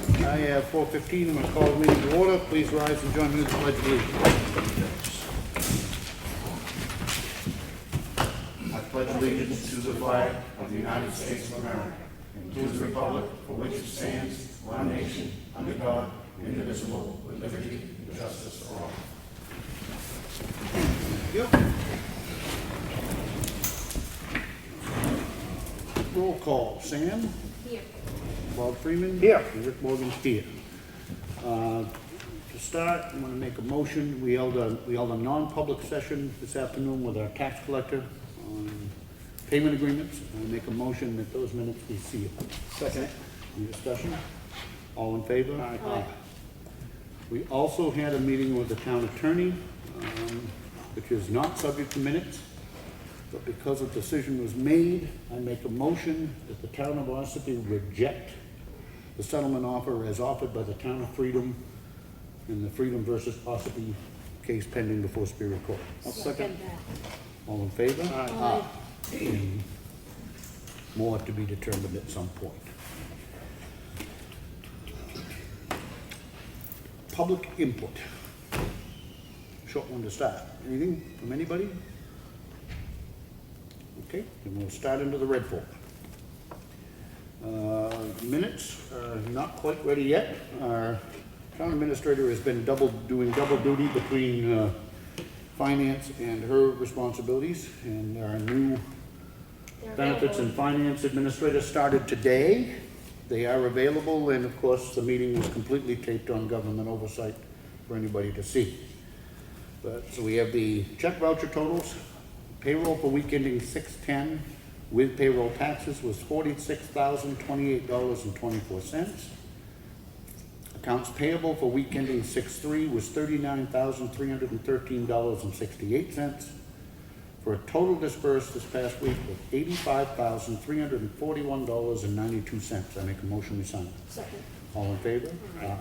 I have 4:15, I'm going to call the meeting to order. Please rise and join me in the pledge of allegiance. I pledge allegiance to the flag of the United States of America and to the republic for which it stands, one nation, under God, indivisible, with liberty and justice for all. Yep. Roll call. Sam? Here. Bob Freeman? Here. And Rick Morgan's here. To start, I'm going to make a motion. We held a non-public session this afternoon with our tax collector on payment agreements. I make a motion that those minutes be sealed. Second. Any discussion? All in favor? Aye. We also had a meeting with the town attorney, which is not subject to minutes, but because a decision was made, I make a motion that the town of Ossipee reject the settlement offer as offered by the town of Freedom in the Freedom versus Ossipee case pending before Superior Court. I'll second. All in favor? Aye. And more to be determined at some point. Public input. Short one to start. Anything from anybody? Okay, then we'll start into the red folder. Minutes are not quite ready yet. Our town administrator has been doing double duty between finance and her responsibilities, and our new benefits and finance administrator started today. They are available, and of course, the meeting was completely taped on government oversight for anybody to see. So we have the check voucher totals. Payroll for week ending 6/10 with payroll taxes was $46,028.24. Accounts payable for week ending 6/3 was $39,313.68. For a total dispersed this past week of $85,341.92. I make a motion we sign. Second. All in favor? Aye.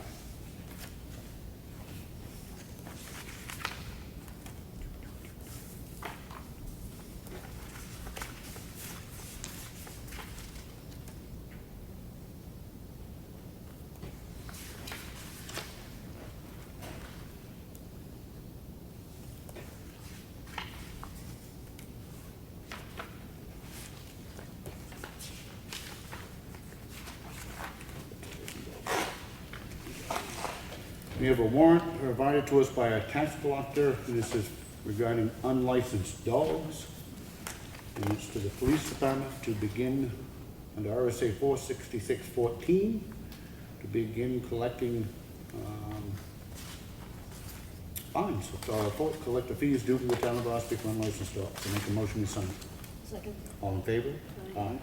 We have a warrant provided to us by our tax collector. This is regarding unlicensed dogs. And it's to the police department to begin under RSA 466-14 to begin collecting fines. Collect the fees due to the town of Ossipee for unlicensed dogs. So make a motion to sign. Second. All in favor? Aye.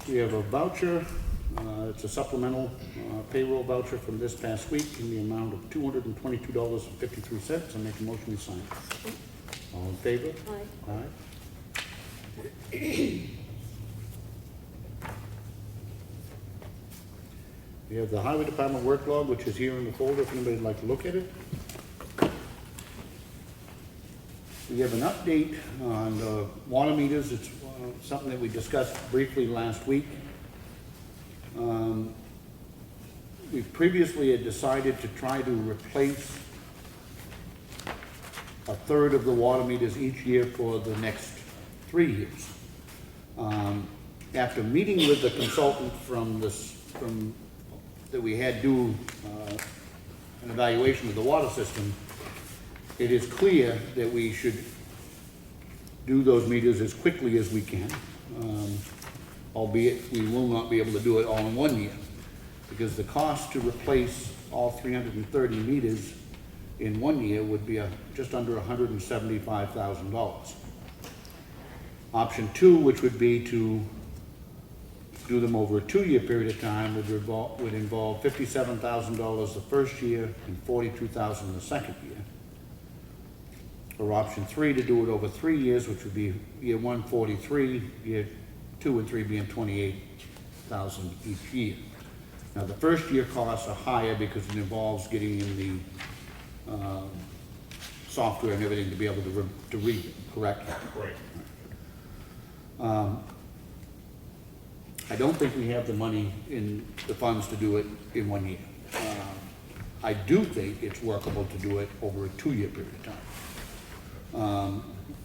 We have a voucher, it's a supplemental payroll voucher from this past week in the amount of $222.53. I make a motion to sign. All in favor? Aye. Aye. We have the highway department work log, which is here in the folder if anybody'd like to look at it. We have an update on the water meters. It's something that we discussed briefly last week. We previously had decided to try to replace a third of the water meters each year for the next 3 years. After meeting with the consultant that we had do an evaluation of the water system, it is clear that we should do those meters as quickly as we can, albeit we will not be able to do it all in 1 year, because the cost to replace all 330 meters in 1 year would be just under $175,000. Option 2, which would be to do them over a 2-year period of time, would involve $57,000 the first year and $42,000 the second year. Or option 3, to do it over 3 years, which would be year 1, 43, year 2 and 3 being 28,000 each year. Now, the first year costs are higher because it involves getting in the software and everything to be able to read it correctly. Right. I don't think we have the money in the funds to do it in 1 year. I do think it's workable to do it over a 2-year period of time.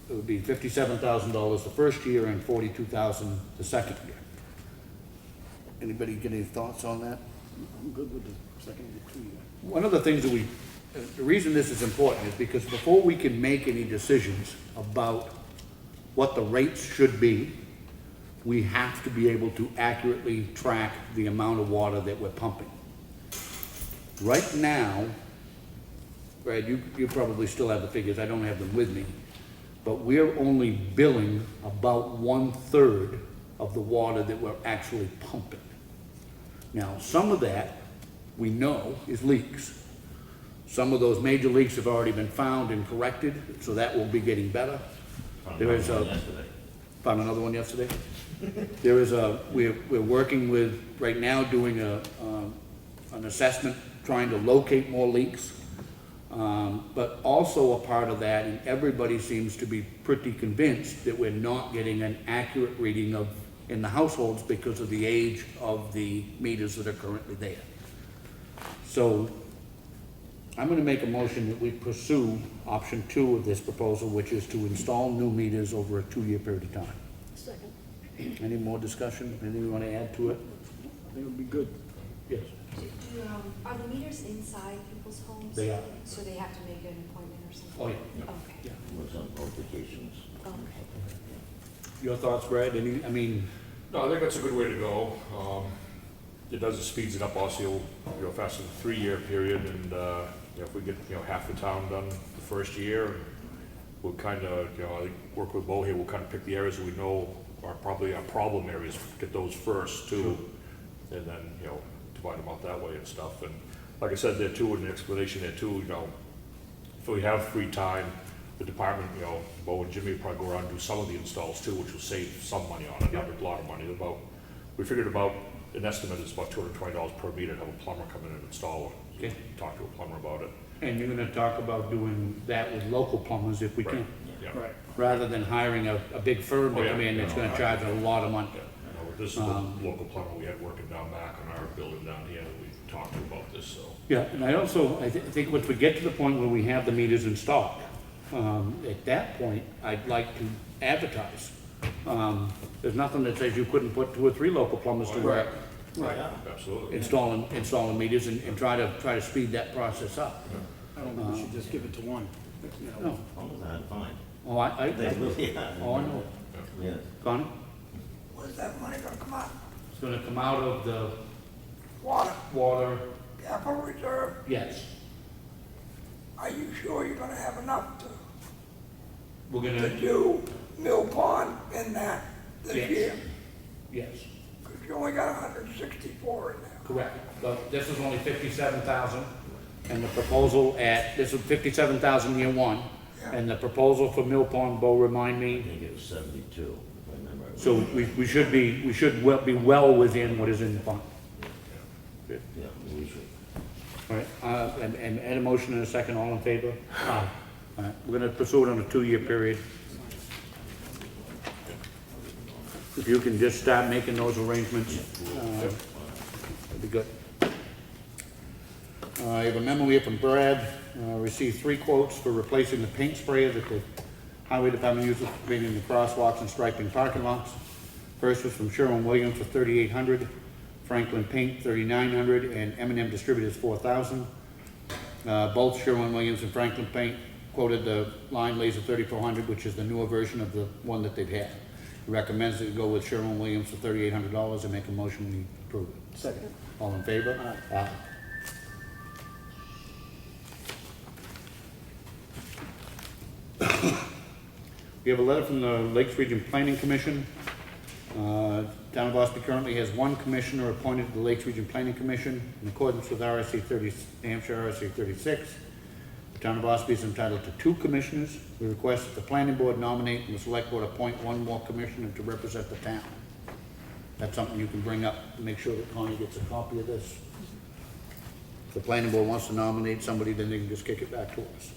It would be $57,000 the first year and $42,000 the second year. Anybody get any thoughts on that? I'm good with the second and 2 year. One of the things that the reason this is important is because before we can make any decisions about what the rates should be, we have to be able to accurately track the amount of water that we're pumping. Right now, Brad, you probably still have the figures, I don't have them with me, but we're only billing about 1/3 of the water that we're actually pumping. Now, some of that we know is leaks. Some of those major leaks have already been found and corrected, so that will be getting better. There is found another one yesterday. There is we're working with, right now, doing an assessment, trying to locate more leaks. But also a part of that, and everybody seems to be pretty convinced that we're not getting an accurate reading in the households because of the age of the meters that are currently there. So I'm gonna make a motion that we pursue option 2 of this proposal, which is to install new meters over a 2-year period of time. Second. Any more discussion? Anything you wanna add to it? I think it would be good. Yes. Are the meters inside people's homes? They are. So they have to make an appointment or something? Oh, yeah. Okay. Yeah. Was on notifications. Okay. Your thoughts, Brad? No, I think that's a good way to go. It does, it speeds it up also, faster than a 3-year period, and, if we get, half the town done the first year, we'll kind of, I think, work with Bo here, we'll kind of pick the areas that we know are probably our problem areas, get those first too, and then, divide them out that way and stuff. And like I said there too, in the explanation there too, if we have free time, the department, Bo and Jimmy will probably go around and do some of the installs too, which will save some money on it, not a lot of money. We figured an estimate is about $220 per meter to have a plumber come in and install it. Okay. Talk to a plumber about it. And you're gonna talk about doing that with local plumbers if we Right. can, Yeah. Right. rather than hiring a big firm to Oh, yeah. come in that's gonna Yeah. charge a lot of money. Yeah, this is the local plumber we had working down back on our building down here that we talked to about this, so. Yeah, and I also, I think once we get to the point where we have the meters installed, at that point, I'd like to advertise. There's nothing that says you couldn't put 2 or 3 local plumbers to work Right. Absolutely. installing meters and try to speed that process up. I don't think we should just give it to one. No, Oh, that's fine. oh, I They really are. oh, I know. Yes. Connie? Where's that money gonna come out? It's gonna come out of the Water, water, capital reserve, yes. are you sure you're gonna have enough We're to gonna, do Mill Pond in that this Yes. year? yes, Cause you only got 164 in there. correct. But this is only 57,000, and the proposal this is 57,000 year 1, and the proposal for Mill Pond, Bo, remind I me, think it was 72, if I remember. so we should be well within what is in the fund. Good. Yeah, we should. All right, and add a motion in a second, all in favor? Aye. All right, we're gonna pursue it on a 2-year period. If you can just start making those arrangements, that'd be good. I have a memo here from Brad, received 3 quotes for replacing the paint sprayer that the highway department uses for painting the crosswalks and striping parking lots. First was from Sherwin-Williams for $3,800, Franklin Paint $3,900, and M&M Distributors $4,000. Both Sherwin-Williams and Franklin Paint quoted the line laser 3400, which is the newer version of the one that they've had. He recommends that you go with Sherwin-Williams for $3,800 and make a motion we approve it. Second. All in favor? Aye. We have a letter from the Lakes Region Planning Commission. Town of Ossipee currently has 1 commissioner appointed to the Lakes Region Planning Commission in accordance with RSC 30, New Hampshire RSC 36. The Town of Ossipee is entitled to 2 commissioners. We request that the planning board nominate and the select board appoint 1 more commissioner to represent the town. That's something you can bring up to make sure that Connie gets a copy of this. If the planning board wants to nominate somebody, then they can just kick it back to us.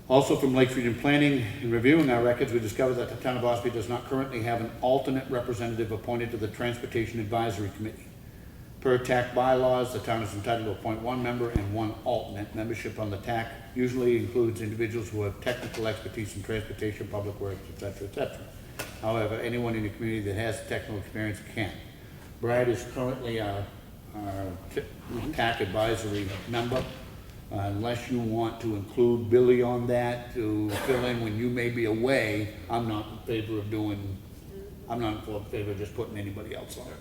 Also from Lake Region Planning, in reviewing our records, we discovered that the town of Ossipee does not currently have an alternate representative appointed to the Transportation Advisory Committee. Per TAC bylaws, the town is entitled to appoint one member and one alternate. Membership on the TAC usually includes individuals who have technical expertise in transportation, public works, etc., etc. However, anyone in the community that has technical experience can. Brad is currently our TAC advisory member. Unless you want to include Billy on that to fill in when you may be away, I'm not in favor of just putting anybody else on it.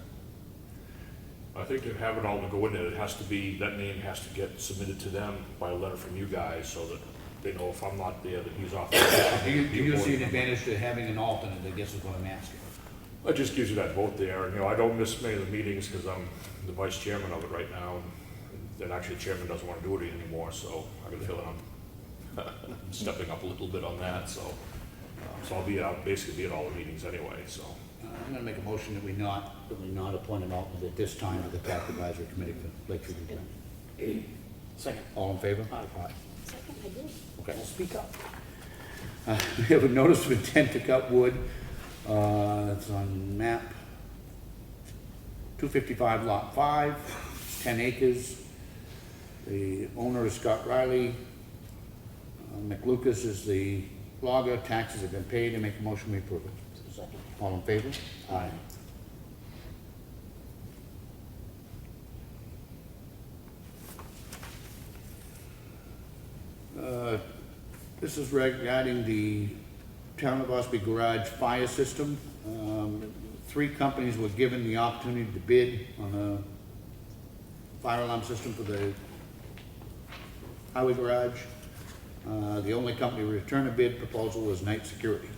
I think to have it all to go in there, it has to be, that name has to get submitted to them by a letter from you guys so that they know if I'm not there, that he's off. Do you see an advantage to having an alternate, I guess is what I'm asking? It just gives you that vote there, and, I don't miss many of the meetings because I'm the vice chairman of it right now, and actually the chairman doesn't want to do it anymore, so I got a feeling I'm stepping up a little bit on that, so I'll basically be at all the meetings anyway, so. I'm gonna make a motion that we not appoint an alternate at this time to the TAC advisory committee for Lake Region Planning. Second. All in favor? Aye. Second, I did. Okay. Well, speak up. We have a notice of intent to cut wood. It's on map 255 lot 5, it's 10 acres. The owner is Scott Riley. McLucas is the logger. Taxes have been paid. I make a motion we approve it. Second. All in favor? Aye. This is regarding the Town of Ossipee garage fire system. 3 companies were given the opportunity to bid on a fire alarm system for the highway garage. The only company to return a bid proposal was Night Security.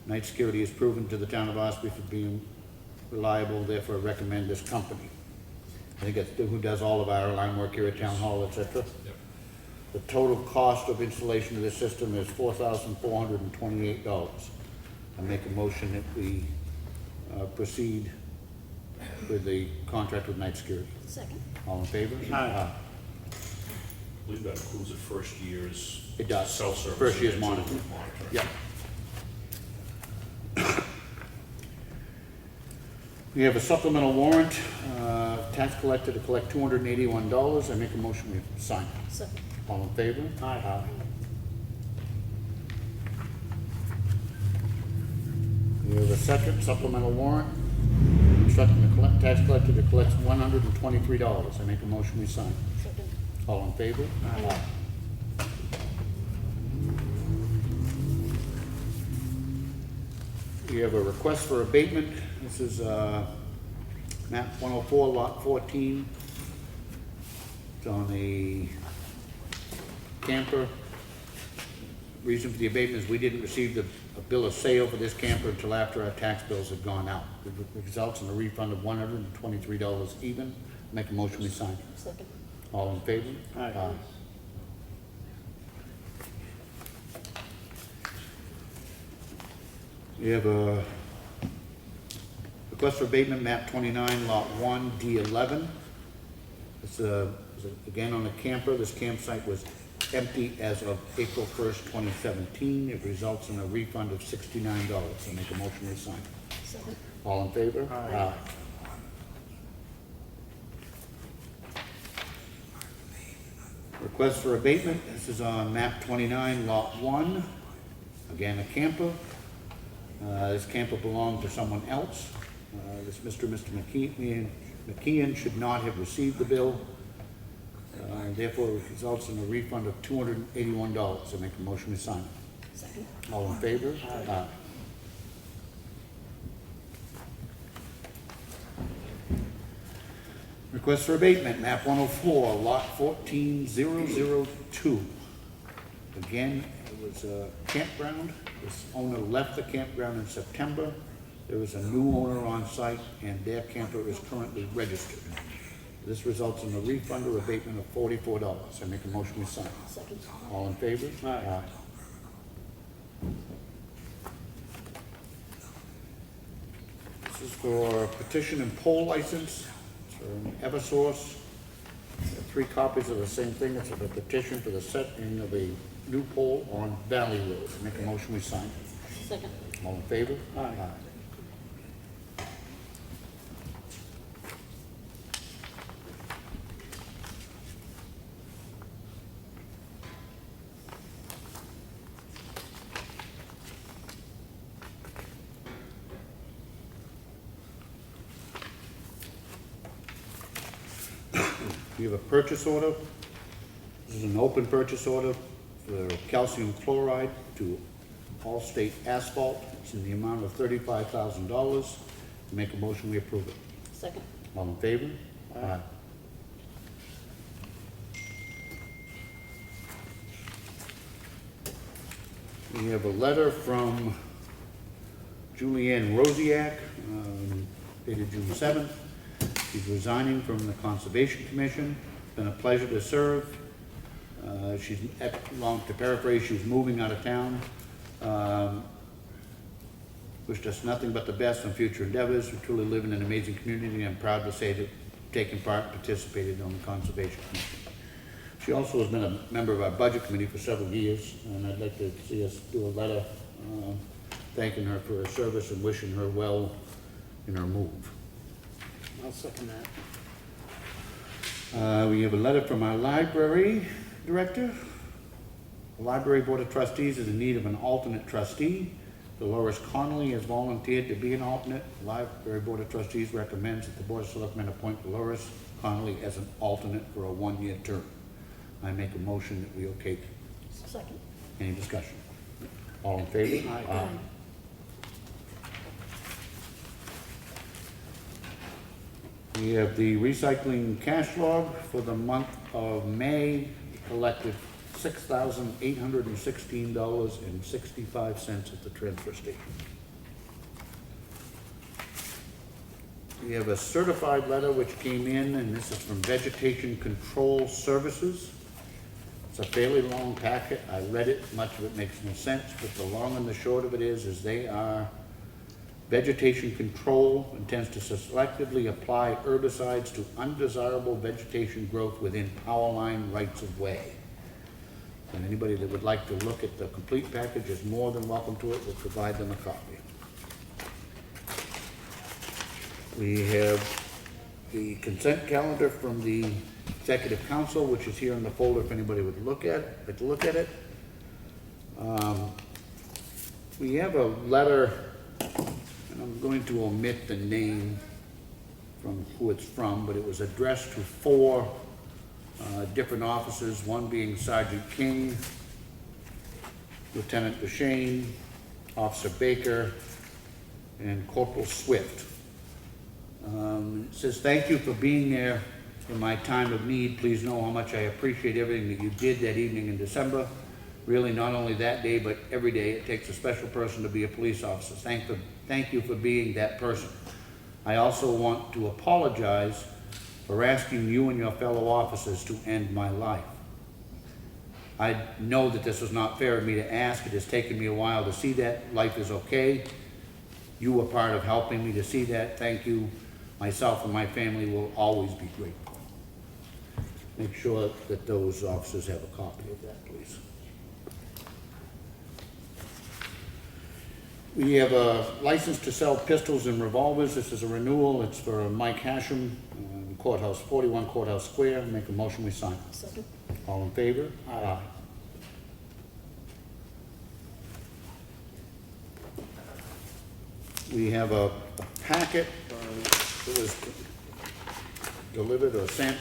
Night Security is proven to the town of Ossipee for being reliable, therefore recommend this company. I think it's who does all of our alarm work here at Town Hall, etc. Yep. The total cost of installation of this system is $4,428. I make a motion that we proceed with the contract with Night Security. Second. All in favor? Aye. I believe that includes the first year's. It does. Self-service. First year's and then monitoring. Yep. We have a supplemental warrant, tax collector to collect $281. I make a motion we sign. Second. All in favor? Aye. We have a second supplemental warrant, instructing the tax collector to collect $123. I make a motion we sign. Second. All in favor? Aye. We have a request for abatement. This is map 104, lot 14. It's on the camper. Reason for the abatement is we didn't receive a bill of sale for this camper until after our tax bills had gone out. It results in a refund of $123 even. Make a motion we sign. Second. All in favor? Aye. We have a request for abatement, map 29, lot 1, D11. It's again on a camper. This campsite was empty as of April 1st, 2017. It results in a refund of $69. I make a motion to sign. Second. All in favor? Aye. Request for abatement. This is on map 29, lot 1. Again, a camper. This camper belonged to someone else. This Mr. McKeon should not have received the bill. Therefore, it results in a refund of $281. I make a motion to sign. Second. All in favor? Aye. Request for abatement, map 104, lot 14002. Again, it was a campground. This owner left the campground in September. There is a new owner on site, and their camper is currently registered. This results in a refund or abatement of $44. I make a motion we sign. Second. All in favor? Aye. This is for petition and poll license. It's from Eversource. There are 3 copies of the same thing. It's a petition for the setting of a new pole on Valley Road. Make a motion, we sign. Second. All in favor? Aye. We have a purchase order. This is an open purchase order for calcium chloride to Allstate Asphalt. It's in the amount of $35,000. Make a motion, we approve it. Second. All in favor? Aye. We have a letter from Julianne Rosiak, dated June 7th. She's resigning from the Conservation Commission. It's been a pleasure to serve. To paraphrase, she's moving out of town. Wished us nothing but the best on future endeavors. We truly live in an amazing community. I'm proud to say that taken part, participated on the Conservation Commission. She also has been a member of our Budget Committee for several years, and I'd like to see us do a letter thanking her for her service and wishing her well in her move. I'll second that. We have a letter from our library director. The Library Board of Trustees is in need of an alternate trustee. Dolores Connolly has volunteered to be an alternate. The Library Board of Trustees recommends that the Board of Selectmen appoint Dolores Connolly as an alternate for a one-year term. I make a motion that we okay. Second. Any discussion? All in favor? Aye. We have the recycling cash log for the month of May, collected $6,816.65 at the transfer station. We have a certified letter which came in, and this is from Vegetation Control Services. It's a fairly long packet. I read it, much of it makes no sense, but the long and the short of it is they are vegetation control, intends to selectively apply herbicides to undesirable vegetation growth within power line rights of way. And anybody that would like to look at the complete package is more than welcome to it. We'll provide them a copy. We have the consent calendar from the Executive Council, which is here in the folder if anybody would like to look at it. We have a letter, and I'm going to omit the name from who it's from, but it was addressed to 4 different officers, one being Sergeant King, Lieutenant Duchesne, Officer Baker, and Corporal Swift. It says, "Thank you for being there in my time of need. Please know how much I appreciate everything that you did that evening in December. Really, not only that day, but every day. It takes a special person to be a police officer. Thank you for being that person. I also want to apologize for asking you and your fellow officers to end my life. I know that this is not fair of me to ask. It has taken me a while to see that life is okay. You were part of helping me to see that. Thank you. Myself and my family will always be grateful." Make sure that those officers have a copy of that, please. We have a license to sell pistols and revolvers. This is a renewal. It's for Mike Hashem, Courthouse, 41 Courthouse Square. Make a motion, we sign. Second. All in favor? Aye. We have a packet that was delivered or sent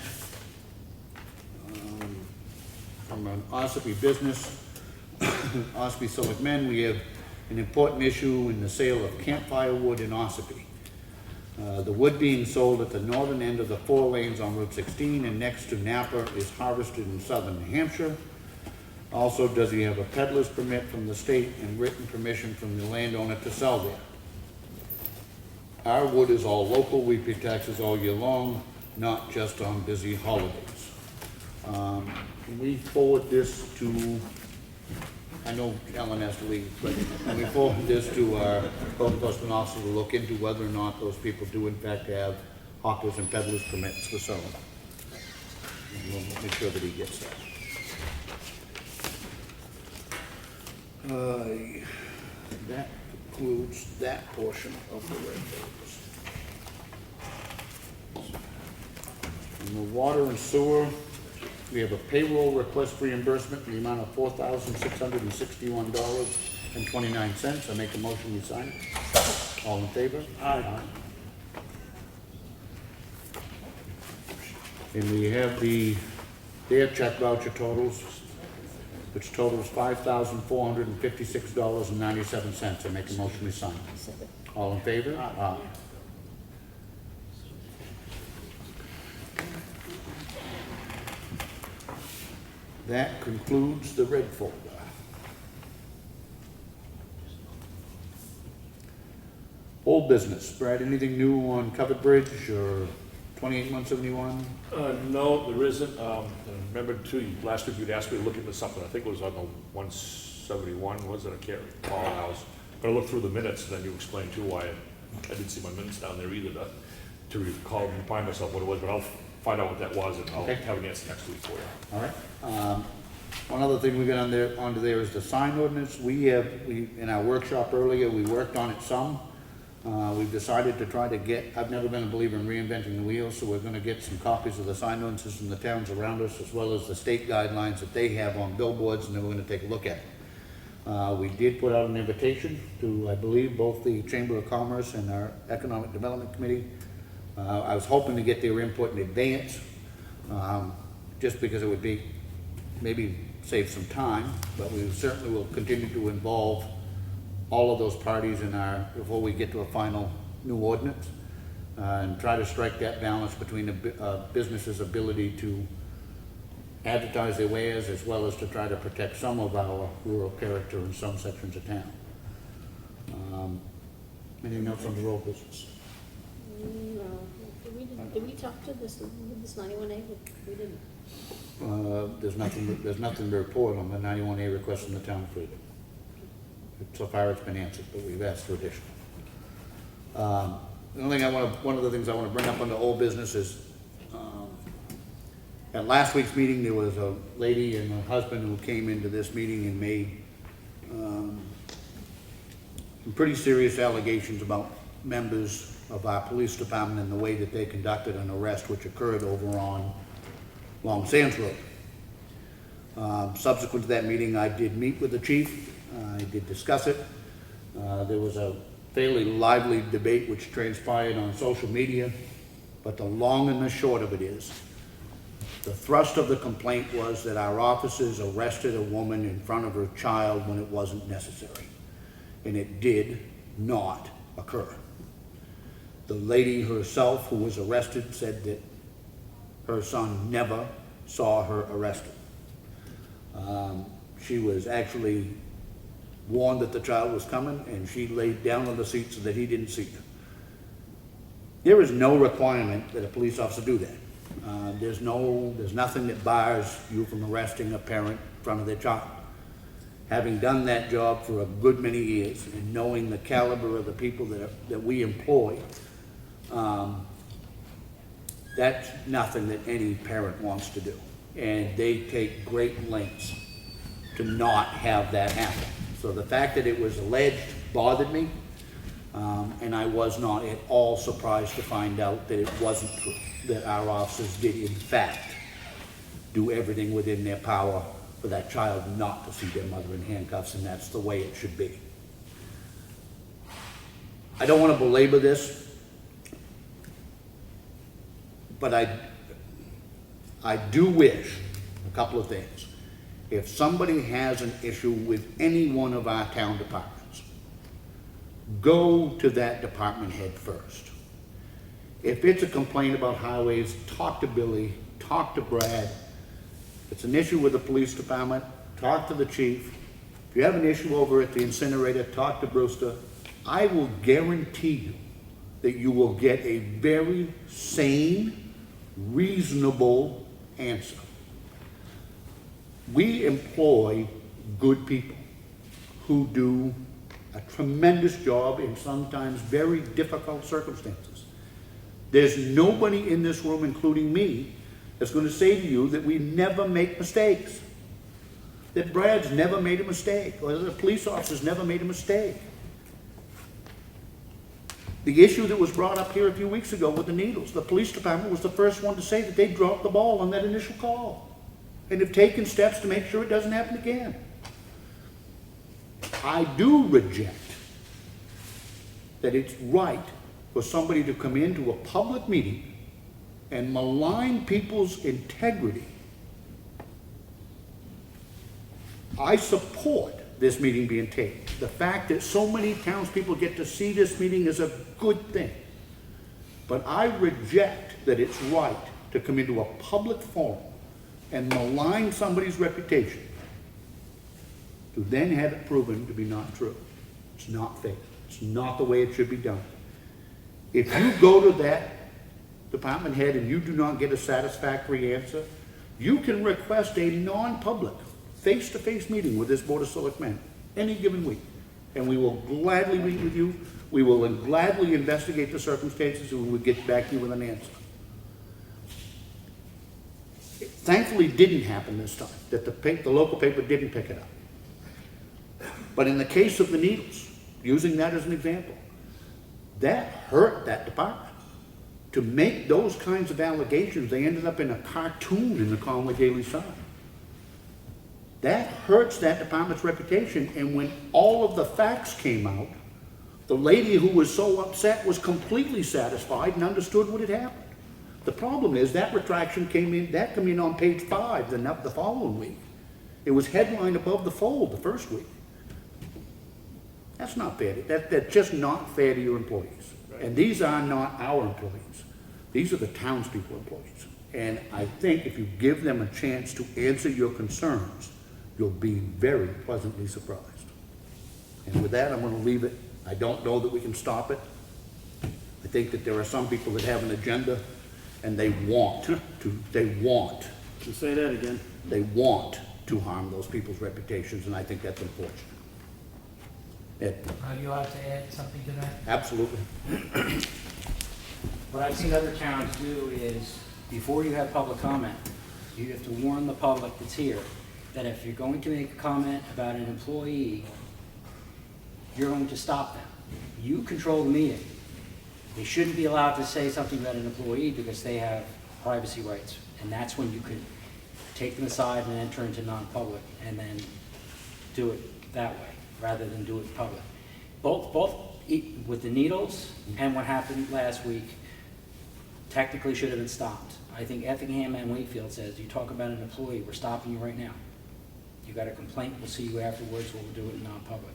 from an Ossipee business, Ossipee Selectmen. We have an important issue in the sale of campfire wood in Ossipee. The wood being sold at the northern end of the 4 lanes on Route 16 and next to Napa is harvested in southern New Hampshire. Also, does he have a peddler's permit from the state and written permission from the landowner to sell there? Our wood is all local. We pay taxes all year long, not just on busy holidays. Can we forward this to, I know Ellen has to leave, but can we forward this to our code enforcement officer to look into whether or not those people do in fact have hawkers and peddlers permits for selling? And we'll make sure that he gets that. That concludes that portion of the red folders. In the water and sewer, we have a payroll request reimbursement in the amount of $4,661.29. I make a motion, we sign it. All in favor? Aye. And we have their check voucher totals, which totals $5,456.97. I make a motion, we sign. All in favor? Aye. That concludes the red folder. Old business. Brad, anything new on Covered Bridge or 28171? No, there isn't. Remember too, last week you'd asked me to look into something, I think it was on the 171, was it? I can't recall. I was gonna look through the minutes, and then you explained too why I didn't see my minutes down there either to recall and remind myself what it was, but I'll find out what that was, and I'll Okay. have an answer next week for you. All right. One other thing we got onto there is the sign ordinance. We in our workshop earlier, we worked on it some. We've decided to try to I've never been a believer in reinventing the wheel, so we're gonna get some copies of the sign ordinances from the towns around us, as well as the state guidelines that they have on billboards, and then we're gonna take a look at it. We did put out an invitation to, I believe, both the Chamber of Commerce and our Economic Development Committee. I was hoping to get their input in advance, just because it would be, maybe save some time, but we certainly will continue to involve all of those parties before we get to a final new ordinance, and try to strike that balance between a business's ability to advertise their wares, as well as to try to protect some of our rural character in some sections of town. Anything else on the road business? No, did we talk to this 91A? We didn't. There's nothing to report on the 91A request from the town of Freeman. So far it's been answered, but we've asked for additional. One of the things I want to bring up on the old business is, at last week's meeting, there was a lady and her husband who came into this meeting and made some pretty serious allegations about members of our police department and the way that they conducted an arrest which occurred over on Long Sands Road. Subsequent to that meeting, I did meet with the chief. I did discuss it. There was a fairly lively debate which transpired on social media, but the long and the short of it is, the thrust of the complaint was that our officers arrested a woman in front of her child when it wasn't necessary, and it did not occur. The lady herself who was arrested said that her son never saw her arrested. She was actually warned that the child was coming, and she laid down on the seat so that he didn't see her. There is no requirement that a police officer do that. There's nothing that bars you from arresting a parent in front of their child. Having done that job for a good many years and knowing the caliber of the people that we employ, that's nothing that any parent wants to do. And they take great lengths to not have that happen. So the fact that it was alleged bothered me, and I was not at all surprised to find out that it wasn't true, that our officers did in fact do everything within their power for that child not to see their mother in handcuffs, and that's the way it should be. I don't want to belabor this, but I do wish a couple of things. If somebody has an issue with any one of our town departments, go to that department head first. If it's a complaint about highways, talk to Billy, talk to Brad. If it's an issue with the police department, talk to the chief. If you have an issue over at the incinerator, talk to Brewster. I will guarantee you that you will get a very sane, reasonable answer. We employ good people who do a tremendous job in sometimes very difficult circumstances. There's nobody in this room, including me, that's going to say to you that we never make mistakes. that Brad's never made a mistake, or that the police officers never made a mistake. The issue that was brought up here a few weeks ago with the needles, the police department was the first one to say that they dropped the ball on that initial call and have taken steps to make sure it doesn't happen again. I do reject that it's right for somebody to come into a public meeting and malign people's integrity. I support this meeting being taped. The fact that so many townspeople get to see this meeting is a good thing. But I reject that it's right to come into a public forum and malign somebody's reputation to then have it proven to be not true. It's not fair. It's not the way it should be done. If you go to that department head and you do not get a satisfactory answer, you can request a non-public, face-to-face meeting with this Board of Selectmen any given week. And we will gladly meet with you. We will gladly investigate the circumstances and we will get back to you with an answer. It thankfully didn't happen this time, that the local paper didn't pick it up. But in the case of the needles, using that as an example, that hurt that department. To make those kinds of allegations, they ended up in a cartoon in the Conway Daily Sun. That hurts that department's reputation, and when all of the facts came out, the lady who was so upset was completely satisfied and understood what had happened. The problem is that retraction came in on page 5 the following week. It was headlined above the fold the first week. That's not fair. That's just not fair to your employees. And these are not our employees. These are the townspeople employees. And I think if you give them a chance to answer your concerns, you'll be very pleasantly surprised. And with that, I'm going to leave it. I don't know that we can stop it. I think that there are some people that have an agenda and they want Can you say that again? to harm those people's reputations, and I think that's unfortunate. Ed? Are you allowed to add something to that? Absolutely. What I've seen other towns do is, before you have public comment, you have to warn the public that's here that if you're going to make a comment about an employee, you're going to stop them. You control the meeting. They shouldn't be allowed to say something about an employee because they have privacy rights. And that's when you could take them aside and enter into non-public and then do it that way, rather than do it in public. Both with the needles and what happened last week technically should have been stopped. I think Effingham and Wakefield says, you talk about an employee, we're stopping you right now. You got a complaint, we'll see you afterwards, we'll do it in non-public.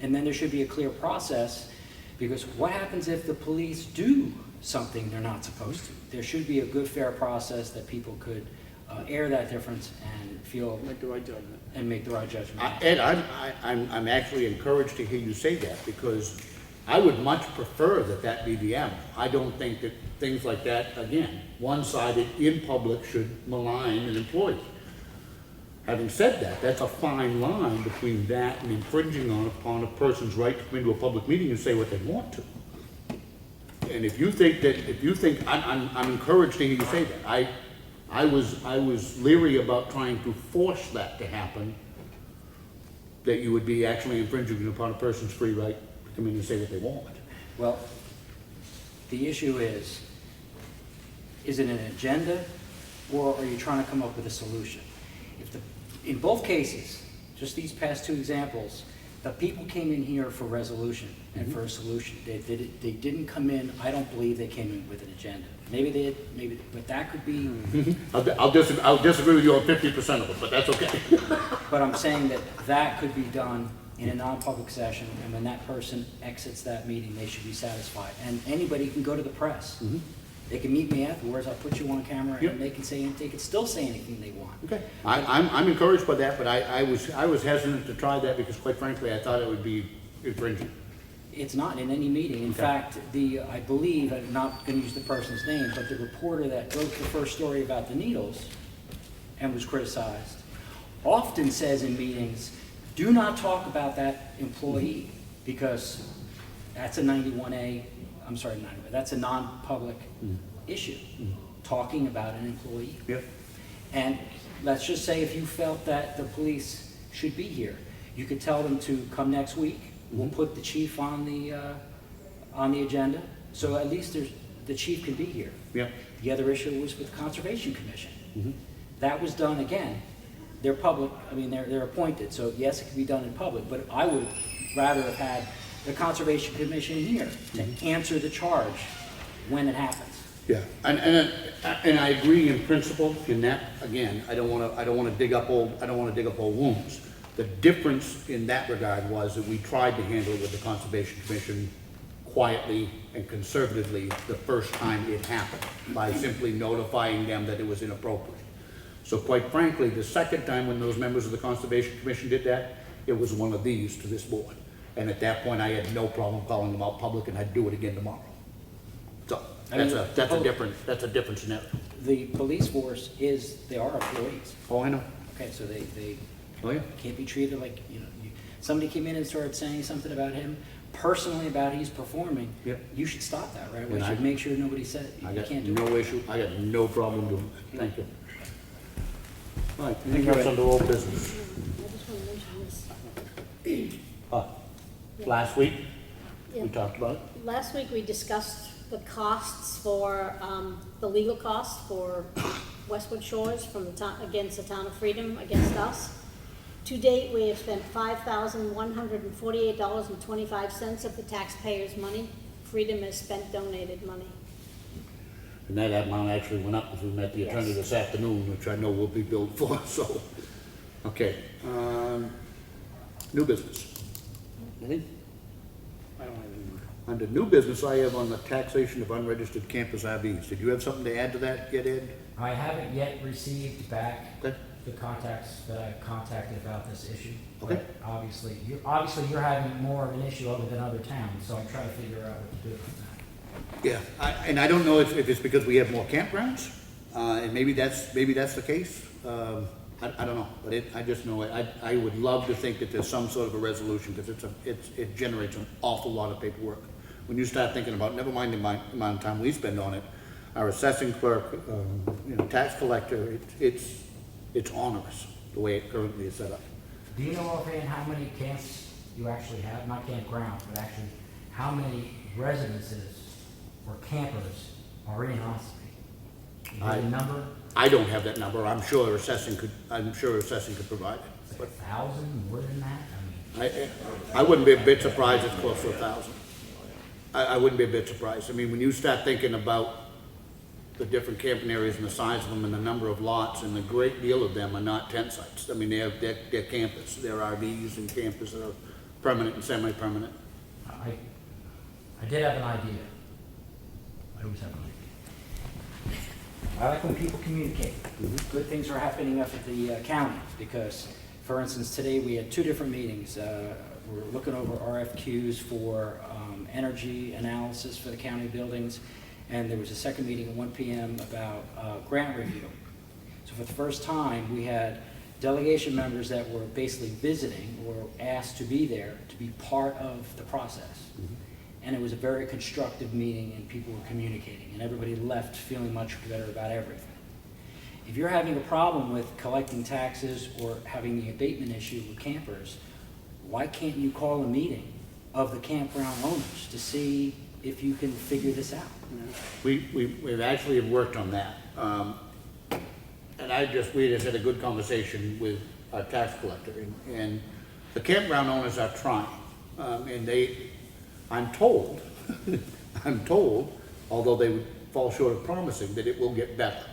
And then there should be a clear process, because what happens if the police do something they're not supposed to? There should be a good, fair process that people could air that difference and feel Make the right judgment. and make the right judgment. Ed, I'm actually encouraged to hear you say that, because I would much prefer that be the M. I don't think that things like that, again, one-sided in public should malign an employee. Having said that, that's a fine line between that and infringing upon a person's right to come into a public meeting and say what they want to. And if you think, I'm encouraged to hear you say that. I was leery about trying to force that to happen, that you would be actually infringing upon a person's free right to come in and say what they want. Well, the issue is it an agenda, or are you trying to come up with a solution? In both cases, just these past two examples, the people came in here for resolution and for a solution. They didn't come in, I don't believe they came in with an agenda. Maybe they did, but that could be. I'll disagree with you on 50% of it, but that's okay. But I'm saying that could be done in a non-public session, and when that person exits that meeting, they should be satisfied. And anybody can go to the press. They can meet me afterwards, I'll put you on camera, Yep. and they can still say anything they want. Okay, I'm encouraged by that, but I was hesitant to try that because quite frankly, I thought it would be infringing. It's not in any meeting. In fact, I believe, I'm not gonna use the person's name, but the reporter that wrote the first story about the needles and was criticized, often says in meetings, do not talk about that employee, because that's a 91A, I'm sorry, 91A, that's a non-public issue, talking about an employee. Yep. And let's just say if you felt that the police should be here. You could tell them to come next week. We'll put the chief on the agenda, so at least the chief can be here. Yeah. The other issue was with the Conservation Commission. That was done again. They're public, I mean, they're appointed, so yes, it can be done in public, but I would rather have had the Conservation Commission here to answer the charge when it happens. Yeah, and I agree in principle in that, again, I don't wanna dig up old wounds. The difference in that regard was that we tried to handle it with the Conservation Commission quietly and conservatively the first time it happened, by simply notifying them that it was inappropriate. So quite frankly, the second time when those members of the Conservation Commission did that, it was one of these to this board. And at that point, I had no problem calling them out public, and I'd do it again tomorrow. So, that's a different scenario. The police force they are employees. Oh, I know. Okay, so they Oh, yeah. can't be treated like, somebody came in and started saying something about him, personally about he's performing. Yep. You should stop that, right? We And should make sure nobody said it. I You got can't do it. no issue, I got no problem doing it. Thank you. All right, anything you, else Ed. under old business? I just want to mention this. Last week, Yeah. we talked about it. Last week, we discussed the costs for, the legal costs for Westwood Shores from the town, against the town of Freedom, against us. To date, we have spent $5,148.25 of the taxpayers' money. Freedom has spent donated money. And that amount actually went up as we met the attorney Yes. this afternoon, which I know will be billed for, so. Okay, new business. Anything? I don't have any more. Under new business, I have on the taxation of unregistered campus RVs. Did you have something to add to that yet, Ed? I haven't yet received back Okay. the contacts that I've contacted about this issue. Okay. But obviously you're having more of an issue other than other towns, so I'm trying to figure out what to do with that. Yeah, and I don't know if it's because we have more campgrounds, and maybe that's the case. I don't know, but I just know, I would love to think that there's some sort of a resolution, because it generates an awful lot of paperwork. When you start thinking about, never mind the amount of time we spend on it, our assessing clerk, tax collector, it's onerous, the way it currently is set up. Do you know offhand how many camps you actually have? Not campgrounds, but actually how many residences or campers are in Ossipee? Do you have a number? I don't have that number. I'm sure assessing could provide it. Like 1,000, more than that? I mean, I wouldn't be a bit surprised it's close to 1,000. I wouldn't be a bit surprised. I mean, when you start thinking about the different camping areas and the size of them and the number of lots, and a great deal of them are not tent sites. I mean, they're campus. They're RVs and campus that are permanent and semi-permanent. I did have an idea. I always have an idea. I like when people communicate. Good things are happening up at the county, because, for instance, today we had 2 different meetings. We're looking over RFQs for energy analysis for the county buildings, and there was a second meeting at 1 p.m. about grant review. So for the first time, we had delegation members that were basically visiting or asked to be there to be part of the process. And it was a very constructive meeting, and people were communicating, and everybody left feeling much better about everything. If you're having a problem with collecting taxes or having the abatement issue with campers, why can't you call a meeting of the campground owners to see if you can figure this out? We've actually worked on that. And we just had a good conversation with our tax collector, and the campground owners are trying. And I'm told, although they would fall short of promising, that it will get better.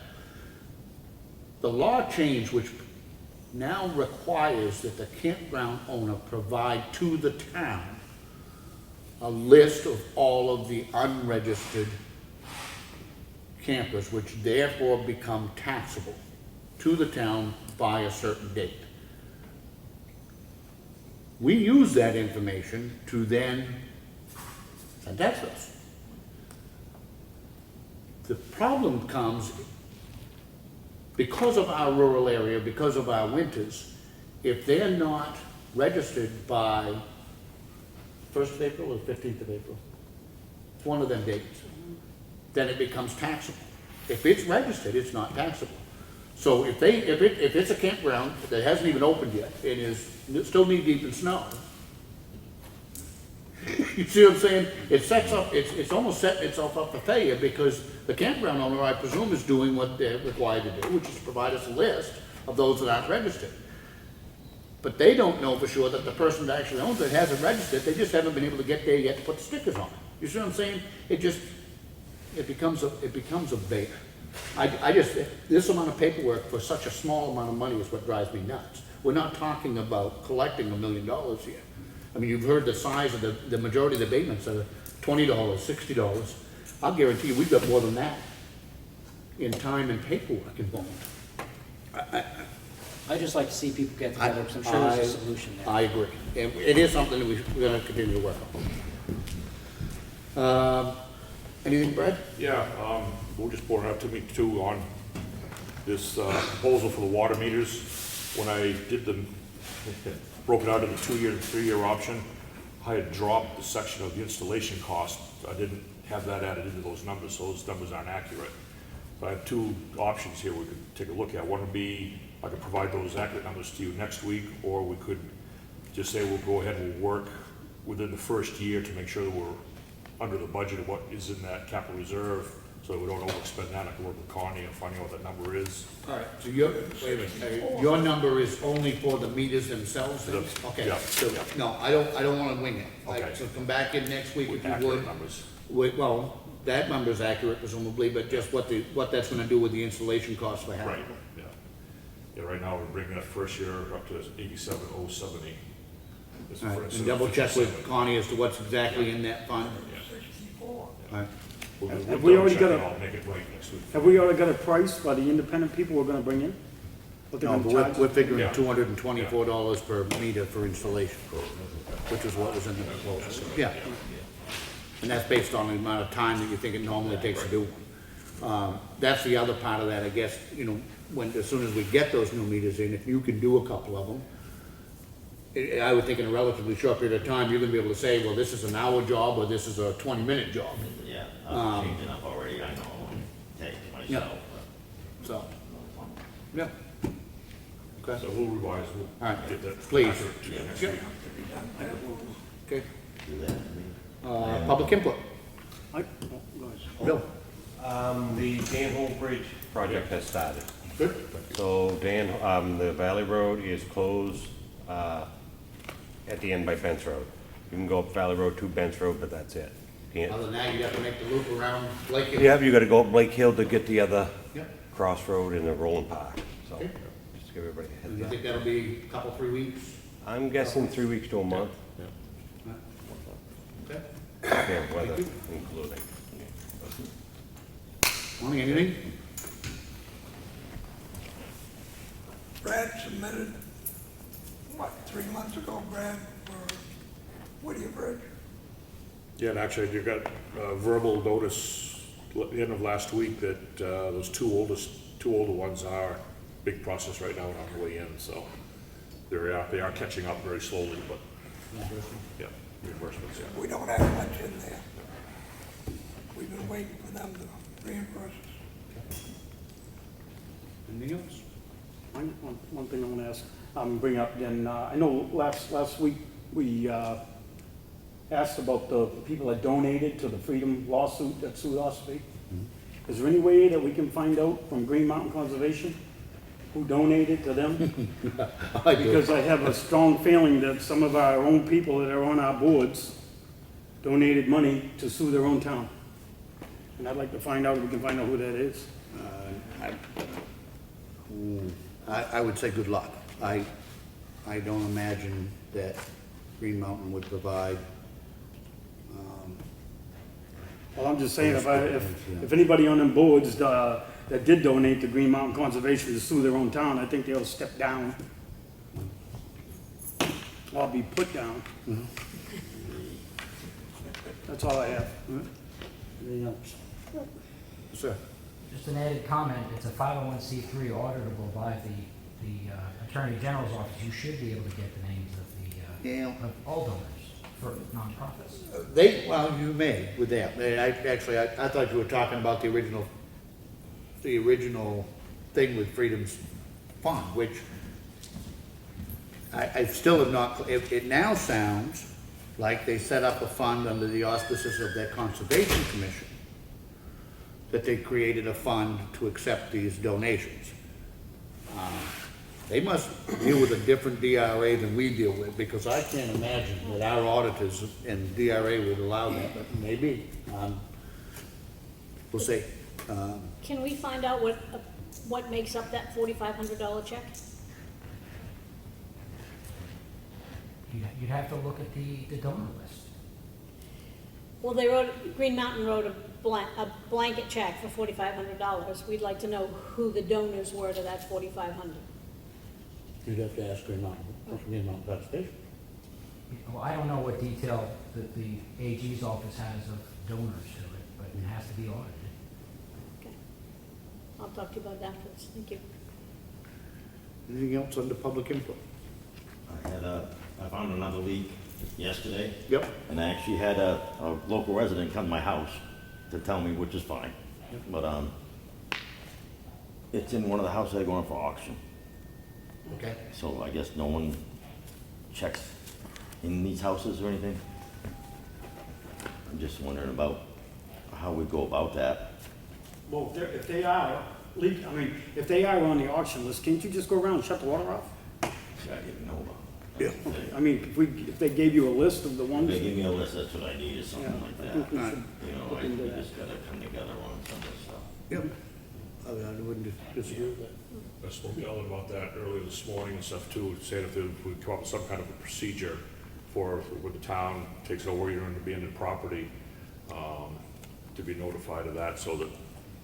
The law change, which now requires that the campground owner provide to the town a list of all of the unregistered campers, which therefore become taxable to the town by a certain date. We use that information to then send tax bills. The problem comes because of our rural area, because of our winters. If they're not registered by 1st of April or 15th of April, it's one of them dates, then it becomes taxable. If it's registered, it's not taxable. So if it's a campground that hasn't even opened yet and is still knee deep in snow, you see what I'm saying? It sets up, it's almost setting itself up for failure because the campground owner, I presume, is doing what they're required to do, which is provide us a list of those that aren't registered. But they don't know for sure that the person that actually owns it hasn't registered, they just haven't been able to get there yet to put the stickers on it. You see what I'm saying? It becomes a bait. This amount of paperwork for such a small amount of money is what drives me nuts. We're not talking about collecting $1 million here. I mean, you've heard the size of the majority of the abatements are $20, $60. I'll guarantee you we've got more than that in time and paperwork involved. I just like to see people get together, because I'm sure there's a solution there. I agree. And it is something that we're gonna continue to work on. Anything, Brad? Yeah, we'll just brought it up to me too on this proposal for the water meters. When I did them, broke it out into 2-year and 3-year option, I had dropped the section of the installation cost. I didn't have that added into those numbers, so those numbers aren't accurate. But I have 2 options here we could take a look at. One would be, I could provide those accurate numbers to you next week, or we could just say we'll go ahead and we'll work within the first year to make sure that we're under the budget of what is in that capital reserve, so that we don't overspend that. I can work with Connie and finding out what that number is. All right, so wait a minute, your number is only for the meters themselves then? Okay, Yeah, so, yeah. no, I don't wanna wing it. Okay. So come back in next week if you Accurate would. numbers. Well, that number's accurate presumably, but just what that's gonna do with the installation cost for having Right, it. yeah. Yeah, right now we're bringing that first year up to 87,070. This is All for right, and instead of double check with 57. Connie as to what's exactly in that fund. Yeah. 64. All right. We'll Have we already double check got and I'll make it right next week. Have we already got a price by the independent people we're gonna bring in? What they're No, gonna but charge? we're figuring Yeah. $224 per meter for installation, which is what was in the proposal. Yeah. And that's based on the amount of time that you think it normally takes to do one. That's the other part of that, I guess, you know, as soon as we get those new meters in, if you can do a couple of them, I would think in a relatively short period of time, you're gonna be able to say, well, this is an hour job, or this is a 20-minute job. Yeah, I'm changing up already, I know, take it myself, So, yeah. Okay, So we'll revise, All we'll right. get that. Please. accurate to you next Yeah. week. okay. but do that. Public input. I- oh, go ahead. Bill? The Dan Hole Bridge project has started. Good. So the Valley Road is closed at the end by Bent's Road. You can go up Valley Road to Bent's Road, but that's it. Can't- Other than that, you have to make the loop around Lake Hill. Yeah, you gotta go up Lake Hill to get the other Yep. crossroad in the rolling park, so Okay. just give everybody a And you heads think up. that'll be a couple, 3 weeks? I'm guessing 3 weeks to a month, Okay. yeah, weather including. Monty, anything? Brad submitted, 3 months ago, Brad, for Whittier Bridge? Yeah, and actually, you got a verbal notice at the end of last week that those two older ones are big process right now and on the way in, so they are catching up very slowly, but, yeah, reimbursements, yeah. We don't have much in there. We've been waiting for them to reimburse us. Anything else? One thing I wanna ask, bring up again, I know last week, we, asked about the people that donated to the Freedom lawsuit that sued Ossipee. Is there any way that we can find out from Green Mountain Conservation who donated to them? I do. Because I have a strong feeling that some of our own people that are on our boards donated money to sue their own town. And I'd like to find out if we can find out who that is. I would say good luck. I don't imagine that Green Mountain would provide, Well, I'm just saying, if anybody on them boards, that did donate to Green Mountain Conservation to sue their own town, I think they ought to step down. Or be put down. That's all I have. anything else? Sir? Just an added comment, it's a 501c3 auditable by the Attorney General's office. You should be able to get the names of Yeah. of all donors for nonprofits. Well, you may with that. I thought you were talking about the original thing with Freedom's Fund, which I still have not, it now sounds like they set up a fund under the auspices of their Conservation Commission, that they created a fund to accept these donations. They must deal with a different DRA than we deal with, because I can't imagine that our auditors and DRA would allow that, but maybe. We'll see. Can we find out what makes up that $4,500 check? You'd have to look at the donor list. Well, Green Mountain wrote a blanket check for $4,500. We'd like to know who the donors were to that $4,500. You'd have to ask her not, Conservation. Well, I don't know what detail that the AG's office has of donors to it, but it has to be audited. Okay. I'll talk to you about that afterwards. Thank you. Anything else under public input? I found another leak yesterday. Yep. And I actually had a local resident come to my house to tell me, which is fine. But, it's in one of the houses that are going for auction. Okay. So I guess no one checks in these houses or anything. I'm just wondering about how we go about that. Well, if they are if they are on the auction list, can't you just go around and shut the water off? I didn't know about. Yeah. I mean, if they gave you a list of the ones. They give me a list, that's what I need, is something like I that. think we should You know, look into we that. just gotta come together on some of this stuff. Yep. I wouldn't disagree with that. I spoke to Ellen about that earlier this morning and stuff too, saying if we come up with some kind of a procedure for, when the town takes over your abandoned property, to be notified of that, so that,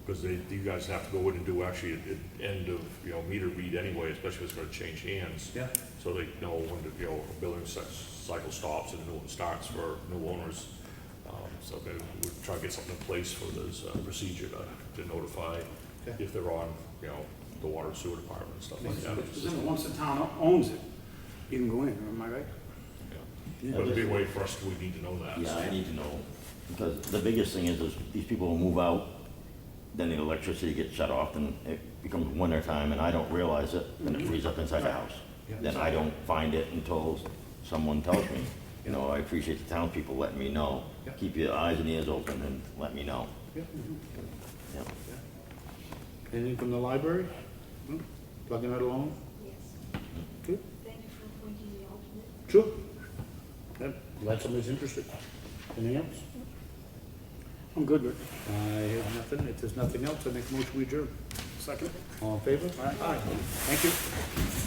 because you guys have to go in and do actually an end of, meter read anyway, especially if it's gonna change hands. Yeah. So they know when to, a billing cycle stops and a new one starts for new owners. So maybe we'll try to get something in place for this procedure to notify Okay. if they're on, the water and sewer department and stuff like that. Because then once the town owns it, you can go in, am I right? Yeah. But there'd be a way for us, we need to know that. Yeah, I need to know, because the biggest thing is these people will move out, then the electricity gets shut off, and it becomes winter time, and I don't realize it, and it freezes up inside the house. Yeah. Then I don't find it until someone tells me. I appreciate the town people letting me know. Yeah. Keep your eyes and ears open and let me know. Yep. Yeah. Anything from the library? No? Plugging it along? Yes. Good. Thank you for appointing the alternate. Sure. Yep. Glad somebody's interested. Anything else? I'm good, Rick. I have nothing. If there's nothing else, I make a motion we adjourn. Second? All in favor? Aye. Thank you.